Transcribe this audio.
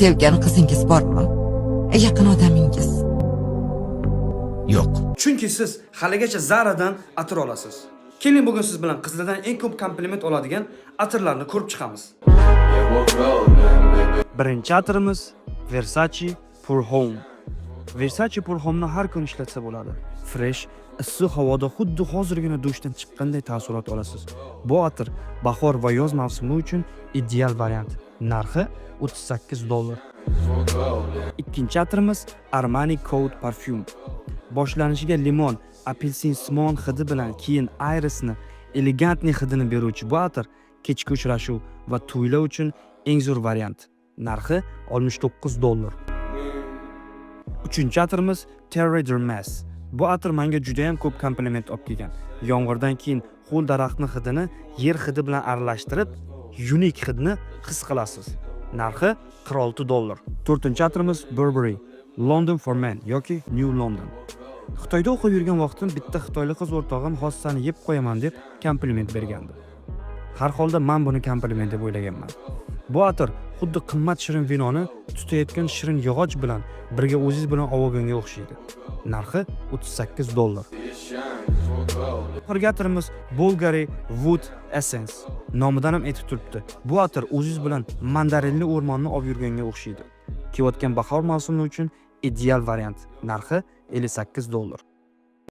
sevgan qizingiz bormi? Yaqin odamingiz? Yo'q. Chunki siz haligacha Zaradan atir olasiz. Keling bugun siz bilan qizlardan eng ko'p kompliment oladigan atirlarni ko'rib chiqamiz. Birinchi atirimiz Versace Pure Home. Versace Pure Home'ni har kun ishlatsa bo'ladi. Fresh, issiq havoda xuddi hozirgina dushdan chiqqanday taassurot olasiz. Bu atir bahor va yoz mavsumi uchun ideal variant. Narxi $38. Ikkinchi atirimiz Armani Code Parfum. Boshlanishiga limon, apelsin simon hidi bilan keyin irisni, elegantni hidini beruvchi bu atir kechki uchrashuv va to'ylar uchun eng zo'r variant. Narxi $69. Uchinchi atirimiz Terre Dermas. Bu atir menga juda ham ko'p kompliment olib kelgan. Yomg'irdan keyin ho'l daraxtni hidini yer hidi bilan aralashtirib, unik hidni his qilasiz. Narxi $46. To'rtinchi atirimiz Burberry London for Men yoki New London. Xitoyda o'qib yurgan vaqtim bitta xitoylik qiz o'rtog'im hossani yeb qo'yaman deb kompliment bergandi. Har holda men buni kompliment deb o'ylaganman. Bu atir xuddi qimmat shirin vinoni tutayotgan shirin yog'och bilan birga o'zingiz bilan olganga o'xshaydi. Narxi $38. Oxirgi atirimiz Bulgari Wood Essence. Nomidan ham aytib turibdi. Bu atir o'zingiz bilan mandarinli o'rmonni olib yurganga o'xshaydi. Kelayotgan bahor mavsumi uchun ideal variant. Narxi $58.